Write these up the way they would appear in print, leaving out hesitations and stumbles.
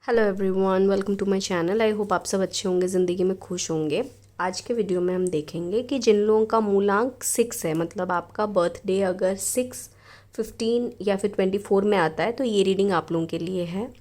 Hello everyone, welcome to my channel. I hope आप सब अच्छे होंगे, ज़िंदगी में खुश होंगे। आज के वीडियो में हम देखेंगे कि जिन लोगों का मूलांक 6 है, मतलब आपका बर्थडे अगर 6, 15 या फिर 24 में आता है, तो ये रीडिंग आप लोगों के लिए है।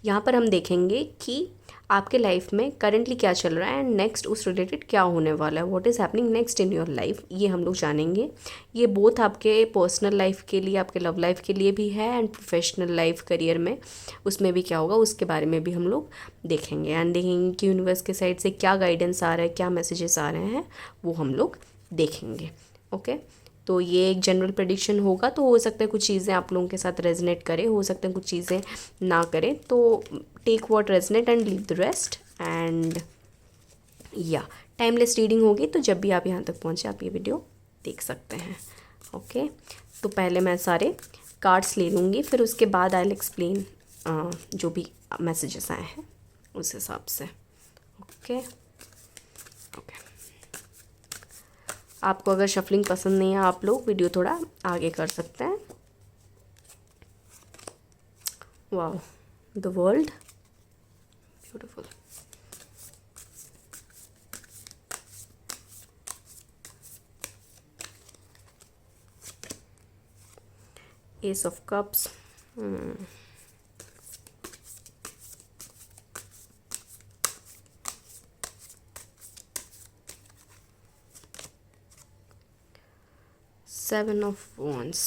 यहाँ पर हम देखेंगे कि आपके लाइफ में करंटली क्या चल रहा है एंड नेक्स्ट उस रिलेटेड क्या होने वाला है, what is happening next in your life, ये हम लोग जानेंगे। ये बोथ आपके पर्सनल लाइफ के लिए, आपके लव लाइफ के लिए भी है एंड प्रोफेशनल लाइफ करियर में उसमें भी क्या होगा उसके बारे में भी हम लोग देखेंगे एंड देखेंगे कि यूनिवर्स के साइड से क्या गाइडेंस आ रहा है, क्या मैसेजेस आ रहे हैं, वो हम लोग देखेंगे। ओके, तो ये एक जनरल प्रेडिक्शन होगा, तो हो सकता है कुछ चीज़ें आप लोगों के साथ रेजनेट करे, हो सकता है कुछ चीज़ें ना करें, तो take what resonate and leave the rest. And या टाइमलेस रीडिंग होगी, तो जब भी आप यहाँ तक पहुँचे आप ये वीडियो देख सकते हैं। ओके, तो पहले मैं सारे कार्ड्स ले लूँगी, फिर उसके बाद आई विल एक्सप्लेन जो भी मैसेजेस आए हैं उस हिसाब से। ओके ओके, आपको अगर शफलिंग पसंद नहीं है, आप लोग वीडियो थोड़ा आगे कर सकते हैं। Wow, the world beautiful. S of cups, Seven of Wands,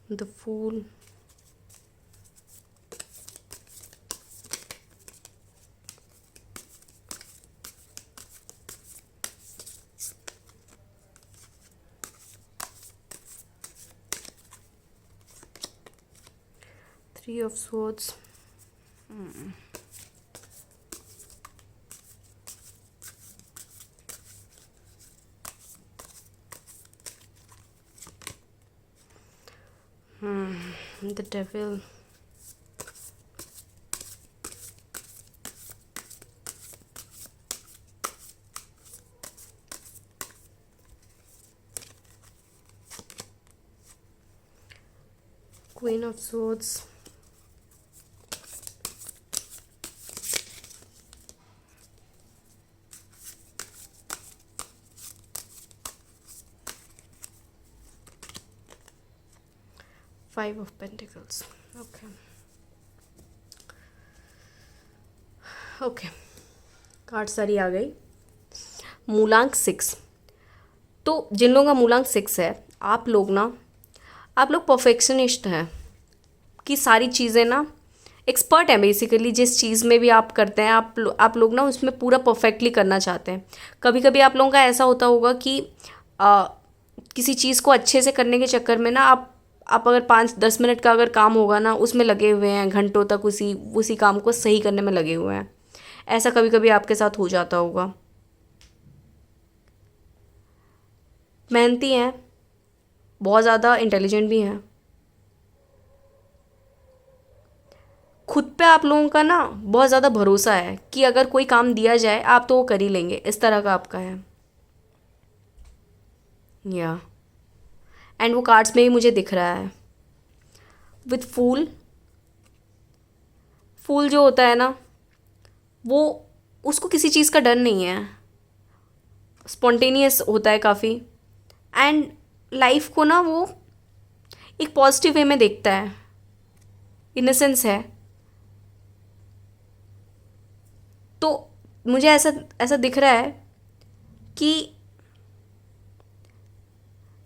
the Fool, Three of Swords, the Devil, Queen of Swords, Five of Pentacles. Okay okay, card सारी आ गई। मूलांक 6, तो जिन लोगों का मूलांक 6 है, आप लोग परफेक्शनिस्ट हैं कि सारी चीज़ें ना एक्सपर्ट हैं। बेसिकली जिस चीज़ में भी आप करते हैं, आप लोग ना उसमें पूरा परफेक्टली करना चाहते हैं। कभी कभी आप लोगों का ऐसा होता होगा कि किसी चीज़ को अच्छे से करने के चक्कर में ना आप अगर 5-10 मिनट का अगर काम होगा ना, उसमें लगे हुए हैं घंटों तक, उसी काम को सही करने में लगे हुए हैं। ऐसा कभी कभी आपके साथ हो जाता होगा। मेहनती हैं, बहुत ज़्यादा इंटेलिजेंट भी हैं। खुद पे आप लोगों का ना बहुत ज़्यादा भरोसा है कि अगर कोई काम दिया जाए आप तो वो कर ही लेंगे, इस तरह का आपका है। या एंड वो कार्ड्स में ही मुझे दिख रहा है विथ फूल। फूल जो होता है ना, वो उसको किसी चीज़ का डर नहीं है, स्पॉन्टेनियस होता है काफ़ी, एंड लाइफ को ना वो एक पॉजिटिव वे में देखता है, इनोसेंस है। तो मुझे ऐसा ऐसा दिख रहा है कि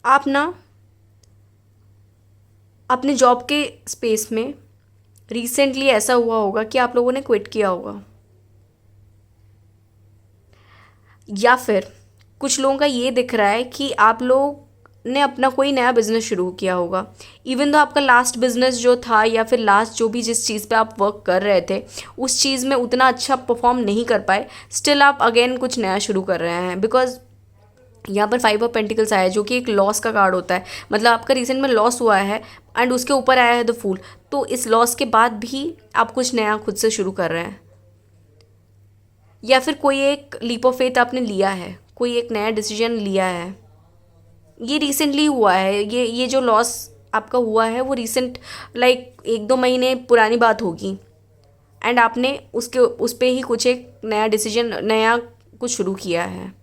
आप ना अपने जॉब के स्पेस में रिसेंटली ऐसा हुआ होगा कि आप लोगों ने क्विट किया होगा, या फिर कुछ लोगों का ये दिख रहा है कि आप लोग ने अपना कोई नया बिजनेस शुरू किया होगा। इवन तो आपका लास्ट बिजनेस जो था, या फिर लास्ट जो भी जिस चीज़ पे आप वर्क कर रहे थे, उस चीज़ में उतना अच्छा परफॉर्म नहीं कर पाए, स्टिल आप अगेन कुछ नया शुरू कर रहे हैं। बिकॉज यहाँ पर 5 ऑफ पेंटिकल्स आया है, जो कि एक लॉस का कार्ड होता है। मतलब आपका रिसेंट में लॉस हुआ है एंड उसके ऊपर आया है द फूल। तो इस लॉस के बाद भी आप कुछ नया खुद से शुरू कर रहे हैं। या फिर कोई एक लीप ऑफ फेथ आपने लिया है, कोई एक नया डिसीजन लिया है। ये रिसेंटली हुआ है, ये जो लॉस आपका हुआ है वो रिसेंट, लाइक 1-2 महीने पुरानी बात होगी। एंड आपने उस पे ही कुछ एक नया डिसीजन, नया कुछ शुरू किया है।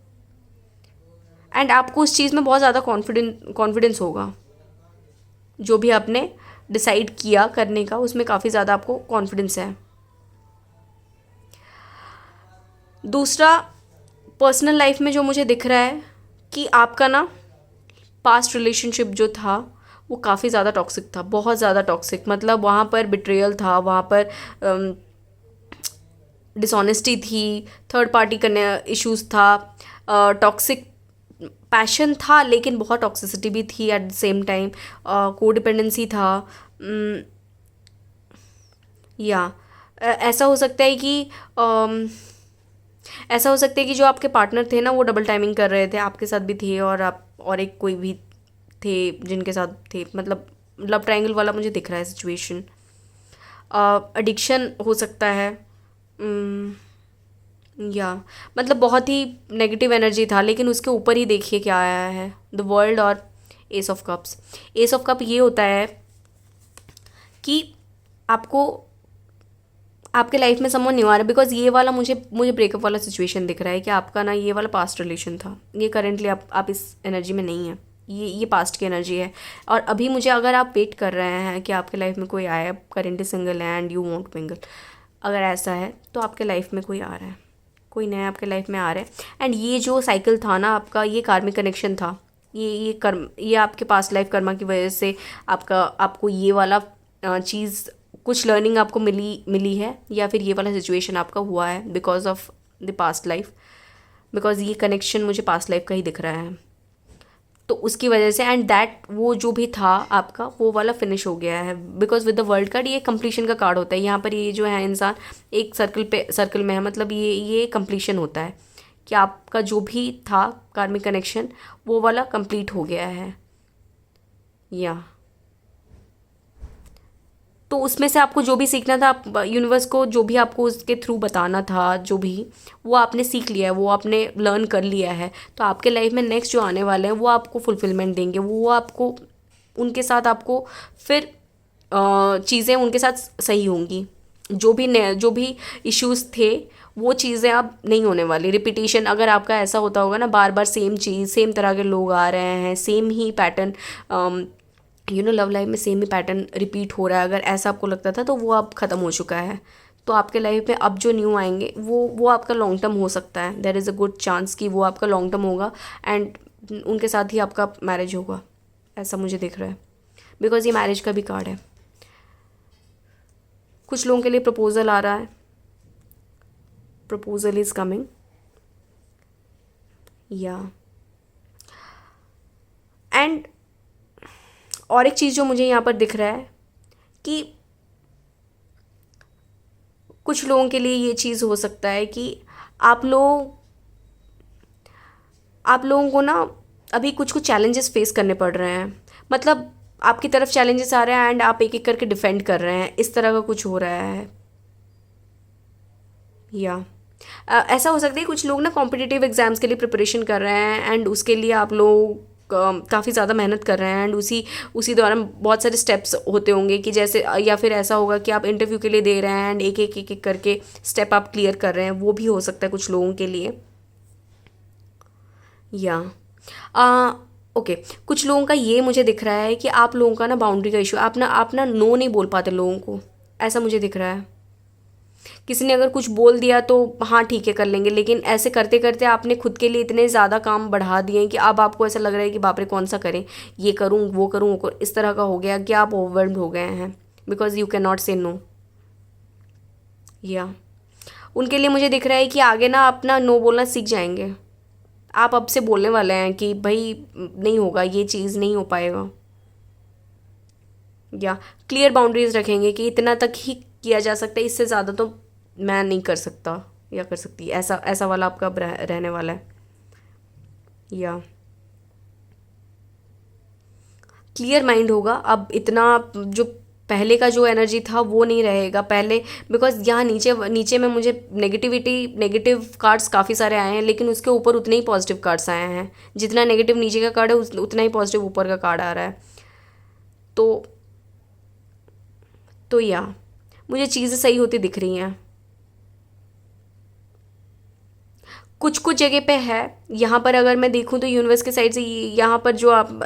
एंड आपको उस चीज़ में बहुत ज़्यादा कॉन्फिडेंस होगा। जो भी आपने डिसाइड किया करने का, उसमें काफ़ी ज़्यादा आपको कॉन्फिडेंस है। दूसरा, पर्सनल लाइफ में जो मुझे दिख रहा है कि आपका ना पास्ट रिलेशनशिप जो था वो काफ़ी ज़्यादा टॉक्सिक था, बहुत ज़्यादा टॉक्सिक। मतलब वहाँ पर बिट्रेयल था, वहाँ पर डिसऑनेस्टी थी, थर्ड पार्टी करने इश्यूज था, टॉक्सिक पैशन था, लेकिन बहुत टॉक्सिसिटी भी थी at the same time, codependency था। या ऐसा हो सकता है कि ऐसा हो सकता है कि जो आपके पार्टनर थे ना वो डबल टाइमिंग कर रहे थे, आपके साथ भी थे और आप और एक कोई भी थे जिनके साथ थे। मतलब लव ट्रायंगल वाला मुझे दिख रहा है सिचुएशन। एडिक्शन हो सकता है, या मतलब बहुत ही नेगेटिव एनर्जी था। लेकिन उसके ऊपर ही देखिए क्या आया है, द वर्ल्ड और S of cups. S of cup ये होता है कि आपको आपके लाइफ में समवन न्यू आ रहा है। बिकॉज ये वाला मुझे ब्रेकअप वाला सिचुएशन दिख रहा है कि आपका ना ये वाला पास्ट रिलेशन था, ये करेंटली आप इस एनर्जी में नहीं है, ये पास्ट की एनर्जी है। और अभी मुझे, अगर आप वेट कर रहे हैं कि आपके लाइफ में कोई आए, करेंटली सिंगल है एंड यू वांट मिंगल, अगर ऐसा है तो आपके लाइफ में कोई आ रहा है, कोई नया आपके लाइफ में आ रहा है। एंड ये जो साइकिल था ना आपका, ये कार्मिक कनेक्शन था, ये कर्म, ये आपके पास्ट लाइफ कर्मा की वजह से आपको ये वाला चीज़, कुछ लर्निंग आपको मिली है, या फिर ये वाला सिचुएशन आपका हुआ है because of the past life. Because ये कनेक्शन मुझे पास्ट लाइफ का ही दिख रहा है, तो उसकी वजह से। एंड दैट, वो जो भी था आपका वो वाला फिनिश हो गया है। Because with the world card, ये कंप्लीशन का कार्ड होता है। यहाँ पर ये जो है इंसान एक सर्कल में है, मतलब ये कंप्लीशन होता है कि आपका जो भी था कार्मिक कनेक्शन वो वाला कंप्लीट हो गया है। या तो उसमें से आपको जो भी सीखना था, आप यूनिवर्स को जो भी आपको उसके थ्रू बताना था, जो भी वो आपने सीख लिया है, वो आपने लर्न कर लिया है। तो आपके लाइफ में नेक्स्ट जो आने वाले हैं वो आपको फुलफिलमेंट देंगे, वो आपको उनके साथ आपको फिर चीज़ें उनके साथ सही होंगी। जो भी इश्यूज थे वो चीज़ें अब नहीं होने वाली। रिपीटिशन, अगर आपका ऐसा होता होगा ना, बार बार सेम चीज़, सेम तरह के लोग आ रहे हैं, सेम ही पैटर्न, लव लाइफ में सेम ही पैटर्न रिपीट हो रहा है, अगर ऐसा आपको लगता था तो वो अब ख़त्म हो चुका है। तो आपके लाइफ में अब जो न्यू आएंगे वो आपका लॉन्ग टर्म हो सकता है। There is a good chance कि वो आपका लॉन्ग टर्म होगा एंड उनके साथ ही आपका मैरिज होगा, ऐसा मुझे दिख रहा है। बिकॉज ये मैरिज का भी कार्ड है। कुछ लोगों के लिए प्रपोजल आ रहा है, प्रपोजल इज़ कमिंग। या एंड और एक चीज़ जो मुझे यहाँ पर दिख रहा है कि कुछ लोगों के लिए ये चीज़ हो सकता है कि आप लोगों को ना अभी कुछ चैलेंजेस फेस करने पड़ रहे हैं। मतलब आपकी तरफ चैलेंजेस आ रहे हैं एंड आप एक एक करके डिफेंड कर रहे हैं, इस तरह का कुछ हो रहा है। या ऐसा हो सकता है कुछ लोग ना कॉम्पिटिटिव एग्ज़ाम्स के लिए प्रिपरेशन कर रहे हैं एंड उसके लिए आप लोग काफ़ी ज़्यादा मेहनत कर रहे हैं एंड उसी दौरान बहुत सारे स्टेप्स होते होंगे कि जैसे, या फिर ऐसा होगा कि आप इंटरव्यू के लिए दे रहे हैं एंड एक करके स्टेप आप क्लियर कर रहे हैं, वो भी हो सकता है कुछ लोगों के लिए। या ओके, कुछ लोगों का ये मुझे दिख रहा है कि आप लोगों का ना बाउंड्री का इशू, आप ना नो नहीं बोल पाते लोगों को, ऐसा मुझे दिख रहा है। किसी ने अगर कुछ बोल दिया तो हाँ ठीक है कर लेंगे, लेकिन ऐसे करते करते आपने खुद के लिए इतने ज़्यादा काम बढ़ा दिए हैं कि अब आपको ऐसा लग रहा है कि बाप रे कौन सा करें, ये करूँ वो करूँ, इस तरह का हो गया कि आप ओवरवेल्म्ड हो गए हैं बिकॉज यू कैन नॉट से नो। या उनके लिए मुझे दिख रहा है कि आगे ना अपना नो बोलना सीख जाएंगे। आप अब से बोलने वाले हैं कि भाई नहीं होगा, ये चीज़ नहीं हो पाएगा। या क्लियर बाउंड्रीज रखेंगे कि इतना तक ही किया जा सकता है, इससे ज़्यादा तो मैं नहीं कर सकता या कर सकती, ऐसा वाला आपका रहने वाला है। या क्लियर माइंड होगा अब, इतना जो पहले का जो एनर्जी था वो नहीं रहेगा पहले, बिकॉज यहाँ नीचे नीचे में मुझे नेगेटिव कार्ड्स काफ़ी सारे आए हैं, लेकिन उसके ऊपर उतने ही पॉजिटिव कार्ड्स आए हैं। जितना नेगेटिव नीचे का कार्ड है उतना ही पॉजिटिव ऊपर का कार्ड आ रहा है। तो या मुझे चीज़ें सही होती दिख रही हैं। कुछ कुछ जगह पे है, यहाँ पर अगर मैं देखूँ तो यूनिवर्स के साइड से यहाँ पर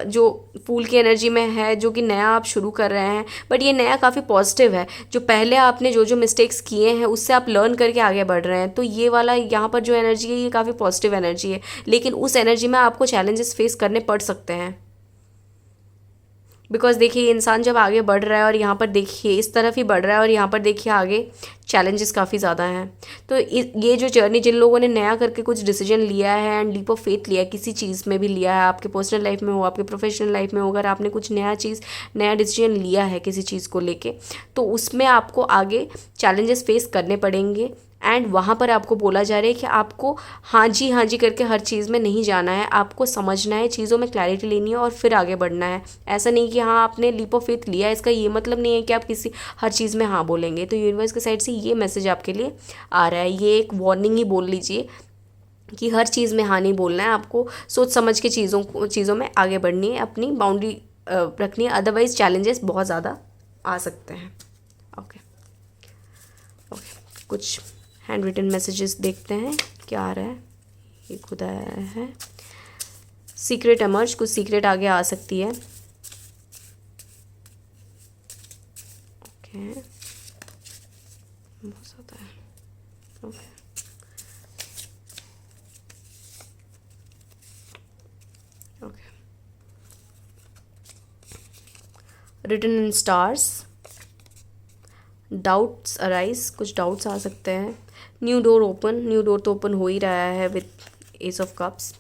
जो फूल की एनर्जी में है, जो कि नया आप शुरू कर रहे हैं, बट ये नया काफ़ी पॉजिटिव है। जो पहले आपने जो मिस्टेक्स किए हैं उससे आप लर्न करके आगे बढ़ रहे हैं। तो ये वाला यहाँ पर जो एनर्जी है ये काफ़ी पॉजिटिव एनर्जी है, लेकिन उस एनर्जी में आपको चैलेंजेस फेस करने पड़ सकते हैं। बिकॉज देखिए इंसान जब आगे बढ़ रहा है और यहाँ पर देखिए इस तरफ ही बढ़ रहा है और यहाँ पर देखिए आगे चैलेंजेस काफ़ी ज़्यादा हैं। तो ये जो जर्नी जिन लोगों ने नया करके कुछ डिसीजन लिया है एंड लीप ऑफ फेथ लिया है, किसी चीज़ में भी लिया है, आपके पर्सनल लाइफ में हो, आपके प्रोफेशनल लाइफ में हो, अगर आपने कुछ नया डिसीजन लिया है किसी चीज़ को लेके, तो उसमें आपको आगे चैलेंजेस फेस करने पड़ेंगे। एंड वहाँ पर आपको बोला जा रहा है कि आपको हाँ जी करके हर चीज़ में नहीं जाना है, आपको समझना है, चीज़ों में क्लैरिटी लेनी है और फिर आगे बढ़ना है। ऐसा नहीं कि हाँ आपने लीप ऑफ फेथ लिया, इसका ये मतलब नहीं है कि आप किसी हर चीज़ में हाँ बोलेंगे। तो यूनिवर्स के साइड से ये मैसेज आपके लिए आ रहा है, ये एक वार्निंग ही बोल लीजिए कि हर चीज़ में हाँ नहीं बोलना है, आपको सोच समझ के चीज़ों में आगे बढ़नी है, अपनी बाउंड्री रखनी है, अदरवाइज चैलेंजेस बहुत ज़्यादा आ सकते हैं। ओके कुछ हैंड रिटन मैसेजेस देखते हैं क्या आ रहा है। ये खुद आया है, सीक्रेट एमर्ज, कुछ सीक्रेट आगे आ सकती है। ओके बहुत ज़्यादा है। Okay written in stars, doubts arise, कुछ डाउट्स आ सकते हैं। न्यू डोर तो ओपन हो ही रहा है with ace of cups.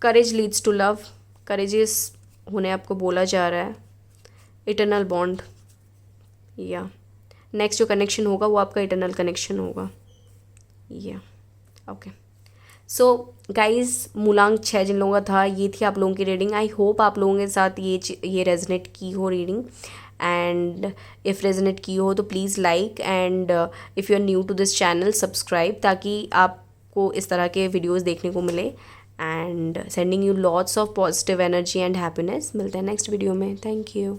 Courage leads to love, courageous होने आपको बोला जा रहा है। इटर्नल बॉन्ड, या नेक्स्ट जो कनेक्शन होगा वो आपका इटर्नल कनेक्शन होगा। या ओके सो गाइज, मूलांक 6 जिन लोगों का था ये थी आप लोगों की रीडिंग। आई होप आप लोगों के साथ ये रेजनेट की हो रीडिंग, एंड इफ़ रेजनेट की हो तो please like, and if you are new to this channel subscribe, ताकि आपको इस तरह के वीडियोस देखने को मिले। And sending you lots of positive energy and happiness. मिलते हैं नेक्स्ट वीडियो में। Thank you.